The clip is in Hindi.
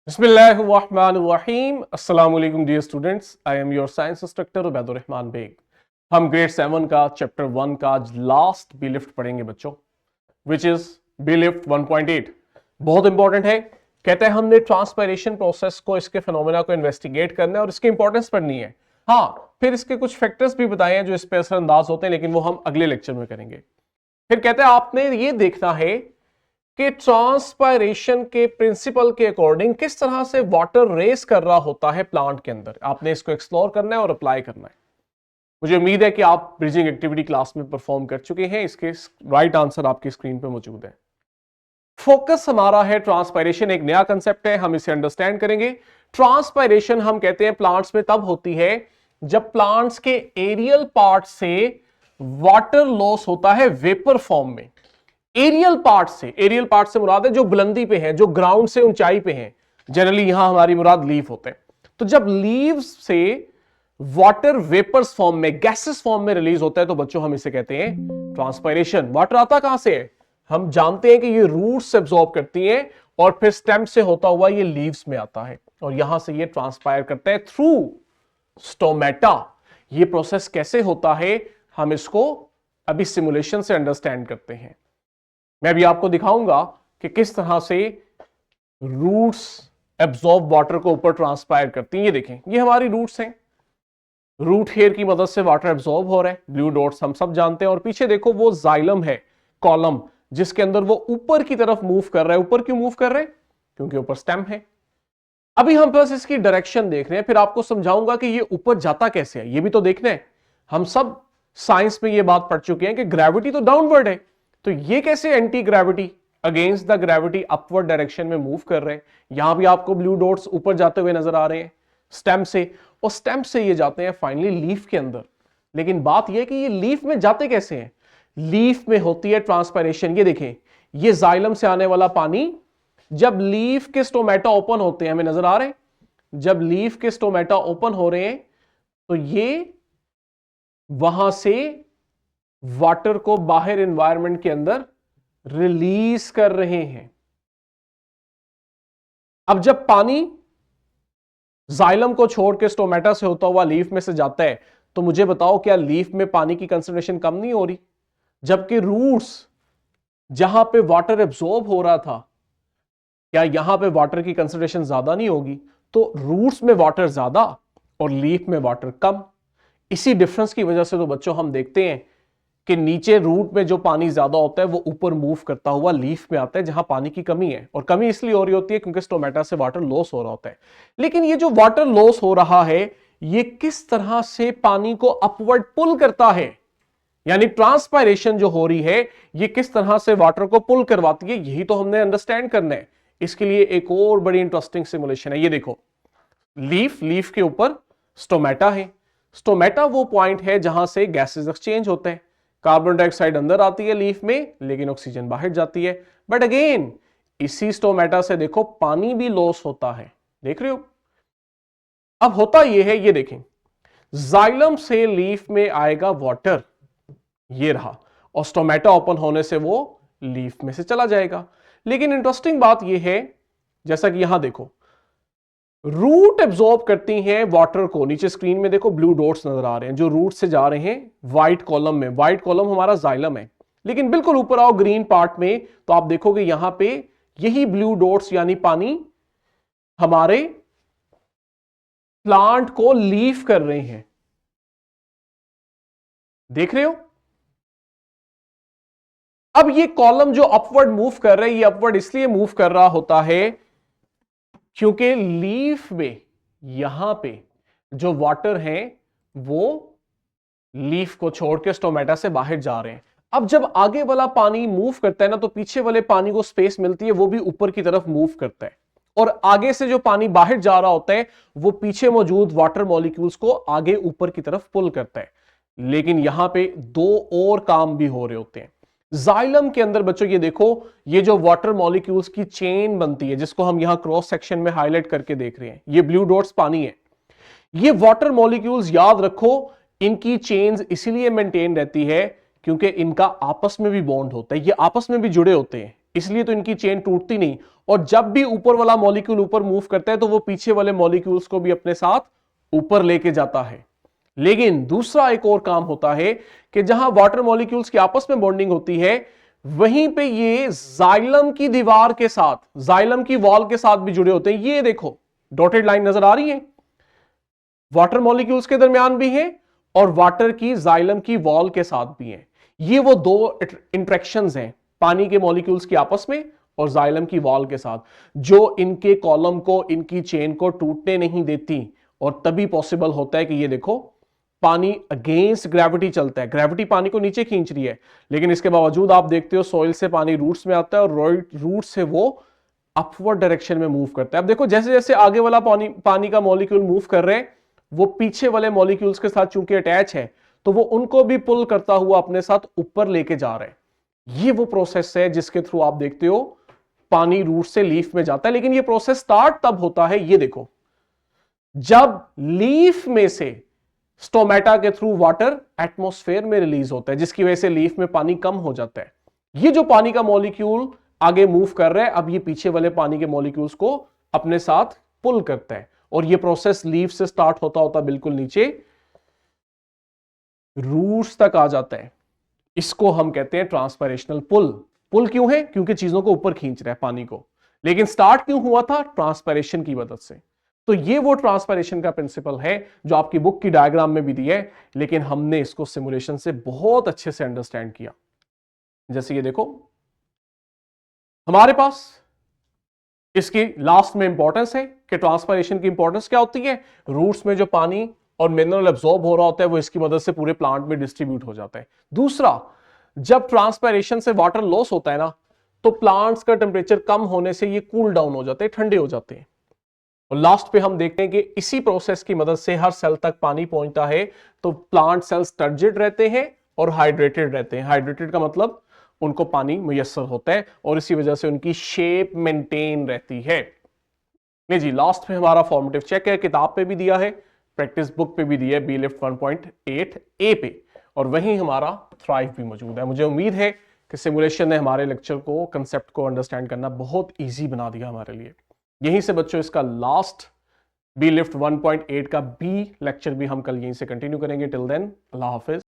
बिस्मिल्लाहिर्रहमानिर्रहीम। अस्सलाम वालेकुम dear students, I am your science instructor Ubaidur Rahman Baig. हम ग्रेड 7 का चैप्टर 1 का लास्ट बी लिफ्ट पढ़ेंगे बच्चों, विच इज बी लिफ्ट 1.8। बहुत इंपॉर्टेंट है। कहते हैं हमने ट्रांसपायरेशन प्रोसेस को, इसके फिनोमेना को इन्वेस्टिगेट करना है और इसकी इंपॉर्टेंस पढ़नी है। हाँ, फिर इसके कुछ फैक्टर्स भी बताए हैं जो इस पर असरअंदाज होते हैं, लेकिन वो हम अगले लेक्चर में करेंगे। फिर कहते हैं आपने ये देखना है कि ट्रांसपायरेशन के प्रिंसिपल के अकॉर्डिंग किस तरह से वाटर रेस कर रहा होता है प्लांट के अंदर। आपने इसको एक्सप्लोर करना है और अप्लाई करना है। मुझे उम्मीद है कि आप ब्रिजिंग एक्टिविटी क्लास में परफॉर्म कर चुके हैं। इसके राइट आंसर आपकी स्क्रीन पे मौजूद है। फोकस हमारा है ट्रांसपायरेशन, एक नया कंसेप्ट है, हम इसे अंडरस्टैंड करेंगे। ट्रांसपायरेशन हम कहते हैं प्लांट्स में तब होती है जब प्लांट्स के एरियल पार्ट से वाटर लॉस होता है वेपर फॉर्म में। एरियल पार्ट से मुराद है जो बुलंदी पे है, जो ग्राउंड से ऊंचाई पे है। जनरली यहां हमारी मुराद लीफ होते हैं। तो जब लीव्स से वाटर वेपर्स फॉर्म में, गैसेस फॉर्म में रिलीज होता है तो बच्चों हम इसे कहते हैं ट्रांसपायरेशन। वाटर आता कहां से है? हम जानते हैं कि ये रूट्स एब्जॉर्ब करती हैं और फिर स्टेम से होता हुआ ये लीव्स में आता है और यहां से ये ट्रांसपायर करता है थ्रू स्टोमेटा। ये प्रोसेस कैसे होता है हम इसको अभी सिमुलेशन से अंडरस्टैंड करते हैं। मैं भी आपको दिखाऊंगा कि किस तरह से रूट्स एब्जॉर्ब वाटर को ऊपर ट्रांसपायर करती हैं। ये देखें, ये हमारी रूट्स हैं। रूट हेयर की मदद से वाटर एब्जॉर्ब हो रहा है, ब्लू डॉट्स हम सब जानते हैं। और पीछे देखो वो जाइलम है, कॉलम, जिसके अंदर वो ऊपर की तरफ मूव कर रहा है। ऊपर क्यों मूव कर रहे हैं? क्योंकि ऊपर स्टेम है। अभी हम बस इसकी डायरेक्शन देख रहे हैं, फिर आपको समझाऊंगा कि ये ऊपर जाता कैसे है, ये भी तो देखना है। हम सब साइंस में ये बात पढ़ चुके हैं कि ग्रेविटी तो डाउनवर्ड है, तो ये कैसे anti gravity against the gravity upward direction में मूव कर रहे हैं। यहां भी आपको ब्लू डॉट्स ऊपर जाते हुए नजर आ रहे हैं स्टेम से, और स्टेम से ये जाते हैं फाइनली लीफ के अंदर। लेकिन बात यह कि ये लीफ में जाते कैसे हैं? लीफ में होती है ट्रांसपायरेशन। ये देखें, ये जाइलम से आने वाला पानी जब लीफ के स्टोमेटा ओपन होते हैं, हमें नजर आ रहे हैं, जब लीफ के स्टोमेटा ओपन हो रहे हैं तो ये वहां से वाटर को बाहर एनवायरनमेंट के अंदर रिलीज कर रहे हैं। अब जब पानी जाइलम को छोड़ के स्टोमेटा से होता हुआ लीफ में से जाता है तो मुझे बताओ, क्या लीफ में पानी की कंसंट्रेशन कम नहीं हो रही? जबकि रूट्स जहां पे वाटर एब्जॉर्ब हो रहा था, क्या यहां पे वाटर की कंसंट्रेशन ज्यादा नहीं होगी? तो रूट्स में वाटर ज्यादा और लीफ में वाटर कम। इसी डिफरेंस की वजह से तो बच्चों हम देखते हैं कि नीचे रूट में जो पानी ज्यादा होता है वो ऊपर मूव करता हुआ लीफ में आता है जहां पानी की कमी है। और कमी इसलिए हो रही होती है क्योंकि स्टोमेटा से वाटर लॉस हो रहा होता है। लेकिन ये जो वाटर लॉस हो रहा है, ये किस तरह से पानी को अपवर्ड पुल करता है, यानी ट्रांसपायरेशन जो हो रही है ये किस तरह से वाटर को पुल करवाती है, यही तो हमने अंडरस्टैंड करना है। इसके लिए एक और बड़ी इंटरेस्टिंग सिमुलेशन है। ये देखो, लीफ के ऊपर स्टोमेटा है। स्टोमेटा वो पॉइंट है जहां से गैसेस एक्सचेंज होते हैं। कार्बन डाइऑक्साइड अंदर आती है लीफ में, लेकिन ऑक्सीजन बाहर जाती है। बट अगेन इसी स्टोमेटा से देखो पानी भी लॉस होता है, देख रहे हो। अब होता यह है, ये देखें, जाइलम से लीफ में आएगा वाटर, ये रहा, और स्टोमेटा ओपन होने से वो लीफ में से चला जाएगा। लेकिन इंटरेस्टिंग बात यह है, जैसा कि यहां देखो, रूट एब्जॉर्ब करती हैं वाटर को। नीचे स्क्रीन में देखो ब्लू डॉट्स नजर आ रहे हैं जो रूट से जा रहे हैं व्हाइट कॉलम में। व्हाइट कॉलम हमारा जाइलम है। लेकिन बिल्कुल ऊपर आओ ग्रीन पार्ट में तो आप देखोगे यहां पे यही ब्लू डॉट्स यानी पानी हमारे प्लांट को लीफ कर रहे हैं, देख रहे हो। अब ये कॉलम जो अपवर्ड मूव कर रहा है, ये अपवर्ड इसलिए मूव कर रहा होता है क्योंकि लीफ में यहां पे जो वाटर है वो लीफ को छोड़ के स्टोमेटा से बाहर जा रहे हैं। अब जब आगे वाला पानी मूव करता है ना, तो पीछे वाले पानी को स्पेस मिलती है, वो भी ऊपर की तरफ मूव करता है। और आगे से जो पानी बाहर जा रहा होता है वो पीछे मौजूद वाटर मॉलिक्यूल्स को आगे ऊपर की तरफ पुल करता है। लेकिन यहां पे दो और काम भी हो रहे होते हैं जाइलम के अंदर। बच्चों ये देखो, ये जो वाटर मॉलिक्यूल्स की चेन बनती है, जिसको हम यहां क्रॉस सेक्शन में हाईलाइट करके देख रहे हैं, ये ब्लू डॉट्स पानी है। ये वाटर मॉलिक्यूल्स याद रखो, इनकी चेन्स इसीलिए मेंटेन रहती है क्योंकि इनका आपस में भी बॉन्ड होता है, ये आपस में भी जुड़े होते हैं। इसलिए तो इनकी चेन टूटती नहीं। और जब भी ऊपर वाला मॉलिक्यूल ऊपर मूव करता है तो वो पीछे वाले मॉलिक्यूल्स को भी अपने साथ ऊपर लेके जाता है। लेकिन दूसरा एक और काम होता है कि जहां वाटर मॉलिक्यूल्स की आपस में बॉन्डिंग होती है, वहीं पे ये जाइलम की दीवार के साथ, जाइलम की वॉल के साथ भी जुड़े होते हैं। ये देखो डॉटेड लाइन नजर आ रही है, वाटर मॉलिक्यूल्स के दरमियान भी है और वाटर की जाइलम की वॉल के साथ भी है। ये वो दो इंटरेक्शंस हैं पानी के मॉलिक्यूल्स की आपस में और जाइलम की वॉल के साथ, जो इनके कॉलम को, इनकी चेन को टूटने नहीं देती। और तभी पॉसिबल होता है कि ये देखो पानी अगेंस्ट ग्रेविटी चलता है, ग्रेविटी पानी को नीचे खींच रही है, लेकिन इसके बावजूद आप देखते हो सॉइल से पानी रूट्स में आता है और रूट से वो अपवर्ड डायरेक्शन में मूव करता है। अब देखो जैसे जैसे आगे वाला पानी का मॉलिक्यूल मूव कर रहे हैं, वो पीछे वाले मॉलिक्यूल्स के साथ चूंकि अटैच है तो वो उनको भी पुल करता हुआ अपने साथ ऊपर लेके जा रहे हैं। ये वो प्रोसेस है जिसके थ्रू आप देखते हो पानी रूट से लीफ में जाता है। लेकिन ये प्रोसेस स्टार्ट तब होता है, ये देखो, जब लीफ में से स्टोमेटा के थ्रू वाटर एटमॉस्फेयर में रिलीज होता है, जिसकी वजह से लीफ में पानी कम हो जाता है। ये जो पानी का मॉलिक्यूल आगे मूव कर रहा है, अब ये पीछे वाले पानी के मॉलिक्यूल्स को अपने साथ पुल करता है और ये प्रोसेस लीफ से स्टार्ट होता होता बिल्कुल नीचे रूट्स तक आ जाता है। इसको हम कहते हैं ट्रांसपरेशनल पुल। पुल क्यों है? क्योंकि चीजों को ऊपर खींच रहा है पानी को। लेकिन स्टार्ट क्यों हुआ था? ट्रांसपरेशन की मदद से। तो ये वो ट्रांसपरेशन का प्रिंसिपल है जो आपकी बुक की डायग्राम में भी दी है, लेकिन हमने इसको सिमुलेशन से बहुत अच्छे से अंडरस्टैंड किया। जैसे ये देखो, हमारे पास इसकी लास्ट में इंपॉर्टेंस है कि ट्रांसपरेशन की इंपॉर्टेंस क्या होती है। रूट्स में जो पानी और मिनरल एब्जॉर्ब हो रहा होता है वो इसकी मदद से पूरे प्लांट में डिस्ट्रीब्यूट हो जाता है। दूसरा, जब ट्रांसपरेशन से वाटर लॉस होता है ना, तो प्लांट्स का टेम्परेचर कम होने से ये कूल डाउन हो जाते हैं, ठंडे हो जाते हैं। और लास्ट पे हम देखते हैं कि इसी प्रोसेस की मदद से हर सेल तक पानी पहुंचता है, तो प्लांट सेल्स टर्जिड रहते हैं और हाइड्रेटेड रहते हैं। हाइड्रेटेड का मतलब उनको पानी मुयस्सर होता है और इसी वजह से उनकी शेप मेंटेन रहती है। नहीं जी, लास्ट में हमारा फॉर्मेटिव चेक है, किताब पे भी दिया है, प्रैक्टिस बुक पे भी दिया है, बी लिफ्ट 1.8 ए पे, और वहीं हमारा थ्राइव भी मौजूद है। मुझे उम्मीद है कि सिमुलेशन ने हमारे लेक्चर को, कंसेप्ट को अंडरस्टैंड करना बहुत ईजी बना दिया हमारे लिए। यहीं से बच्चों इसका लास्ट बी लिफ्ट 1.8 का बी लेक्चर भी हम कल यहीं से कंटिन्यू करेंगे। टिल देन, अल्लाह हाफिज।